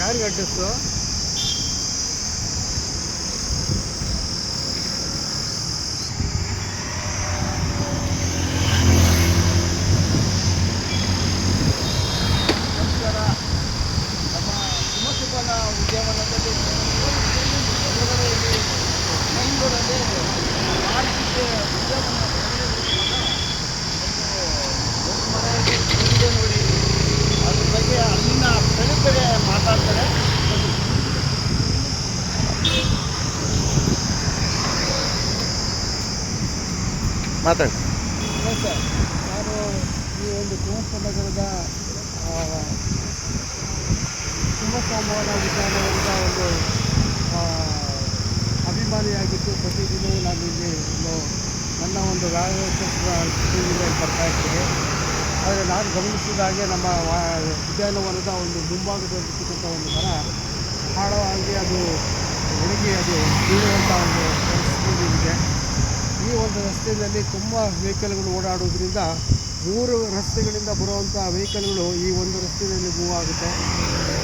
ಯಾರಿಗೆ ಅಡ್ರೆಸ್ಸು? ನಮಸ್ಕಾರ. ನಮ್ಮ ಮುನ್ಸಿಪಲ್ ಉದ್ಯಾನವನದಲ್ಲಿ ಎದುರುಗಡೆ ಮಂಗಳೂರಲ್ಲಿ ಆರ್ಥಿಕ ಉದ್ಯಾನವನ ಒಂದು ಮರ ಇದೆ ನೋಡಿ. ಅದ್ರ ಬಗ್ಗೆ ಅಲ್ಲಿನ ಸ್ಥಳೀಕರೇ ಮಾತಾಡ್ತಾರೆ. ಮಾತಾಡಿ ಸರ್, ನಾನು ಈ ಒಂದು ಕುವೆಂಪು ನಗರದ ಕುಂಭಸಂಭವನ ಉದ್ಯಾನವನದ ಒಂದು ಅಭಿಮಾನಿಯಾಗಿದ್ದು ಪ್ರತಿದಿನವೂ ನಾನು ಇಲ್ಲಿ ನನ್ನ ಒಂದು ವ್ಯಾಯಾಮ ಬರ್ತಾ ಇರ್ತೀನಿ. ಆದರೆ ನಾನು ಗಮನಿಸಿದ ಹಾಗೆ ನಮ್ಮ ಉದ್ಯಾನವನದ ಒಂದು ಮುಂಭಾಗದಲ್ಲಿರ್ತಕ್ಕಂಥ ಒಂದು ಮರ ಆಳವಾಗಿ ಅದು ಒಣಗಿ ಅದು ಬೀಳುವಂಥ ಒಂದು ಪರಿಸ್ಥಿತಿ ಇದೆ. ಈ ಒಂದು ರಸ್ತೆಯಲ್ಲಿ ತುಂಬ ವೆಹಿಕಲ್ಗಳು ಓಡಾಡೋದ್ರಿಂದ 3 ರಸ್ತೆಗಳಿಂದ ಬರುವಂಥ ವೆಹಿಕಲ್ಗಳು ಈ ಒಂದು ರಸ್ತೆಯಲ್ಲಿ ಮೂವ್ ಆಗುತ್ತೆ.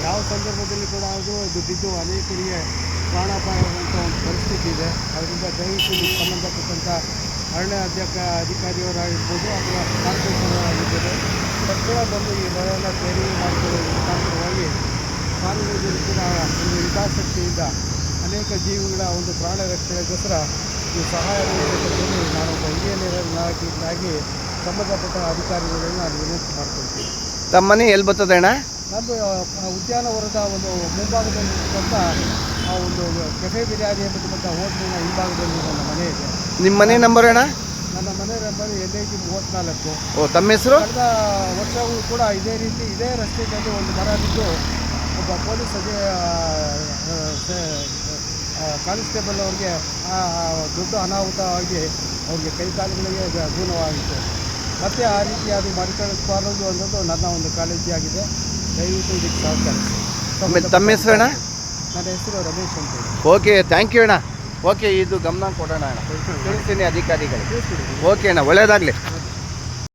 ಯಾವ ಸಂದರ್ಭದಲ್ಲಿ ಕೂಡ ಅದು ಬಿದ್ದು ಅನೇಕರಿಗೆ ಪ್ರಾಣಾಪಾಯವಾಗುವಂಥ ಒಂದು ಪರಿಸ್ಥಿತಿ ಇದೆ. ಅದರಿಂದ ದಯವಿಟ್ಟು ಇದಕ್ಕೆ ಸಂಬಂಧಪಟ್ಟಂಥ ಅರಣ್ಯ ಅಧಿಕಾರಿಯವರಾಗಿರ್ಬೋದು ಅಥವಾ ಕಾರ್ಪೊರೇಟರಾಗಿರ್ಬೋದು ತಕ್ಷಣ ಬಂದು ಈ ಮರವನ್ನು ತೆರವು ಮಾಡಿಕೊಳ್ಳುವ ಮುಖಾಂತರವಾಗಿ ಸಾರ್ವಜನಿಕರು ಕೂಡ ಒಂದು ಹಿತಾಸಕ್ತಿಯಿಂದ ಅನೇಕ ಜೀವಿಗಳ ಒಂದು ಪ್ರಾಣ ರಕ್ಷಣೆಗೋಸ್ಕರ ಈ ಸಹಾಯ ನೀಡಬೇಕೆಂದು ನಾನೊಬ್ಬ ಹಿರಿಯ ಸಂಬಂಧಪಟ್ಟ ಅಧಿಕಾರಿಗಳನ್ನು ನಾನು ವಿನಂತಿ ಮಾಡ್ಕೊಳ್ತೀನಿ. ತಮ್ಮ ಮನೆ ಎಲ್ಲಿ ಬರ್ತದೆ ಅಣ್ಣ? ನಂದು ಉದ್ಯಾನವನದ ಒಂದು ಮುಂಭಾಗದಲ್ಲಿರ್ತಕ್ಕಂಥ ಆ ಒಂದು ಕೆಫೆ ಬಿರಿಯಾನಿ ಎಂಬತಕ್ಕಂಥ ಹೋಟ್ಲಿನ ಹಿಂಭಾಗದಲ್ಲಿ ನನ್ನ ಮನೆ ಇದೆ. ನಿಮ್ಮ ಮನೆ ನಂಬರ್ ಅಣ್ಣ? ನನ್ನ ಮನೆ ನಂಬರ್ NIG 34. ಓ, ತಮ್ಮ ಹೆಸರು? ಕಳೆದ ವರ್ಷವೂ ಕೂಡ ಇದೇ ರೀತಿ ಇದೇ ರಸ್ತೆಯಲ್ಲಿ ಒಂದು ಮರ ಬಿದ್ದು ಒಬ್ಬ ಪೊಲೀಸ್ ಕಾನ್ಸ್ಟೇಬಲ್ ಅವ್ರಿಗೆ ದೊಡ್ಡ ಅನಾಹುತವಾಗಿ ಅವ್ರಿಗೆ ಕೈಕಾಲುಗಳಿಗೆ ಗೂನವಾಗಿತ್ತು. ಮತ್ತು ಆ ರೀತಿ ಅದು ಮರಿಕೊಳ್ಳಬಾರದು ಅನ್ನೋದು ನನ್ನ ಒಂದು ಕಾಳಜಿಯಾಗಿದೆ. ದಯವಿಟ್ಟು ಇದಕ್ಕೆ ಸಹಕರಿಸಿ. ತಮ್ಮ ಹೆಸರು ಅಣ್ಣ? ನನ್ನ ಹೆಸರು ರಮೇಶ್ ಅಂತ. ಓಕೆ, ಥ್ಯಾಂಕ್ ಯು ಅಣ್ಣ. ಓಕೆ, ಇದು ಗಮನ ಕೊಡೋಣ ಅಣ್ಣ, ತಿಳಿಸ್ತೀನಿ ಅಧಿಕಾರಿಗಳು. ಓಕೆ ಅಣ್ಣ, ಒಳ್ಳೆಯದಾಗಲಿ.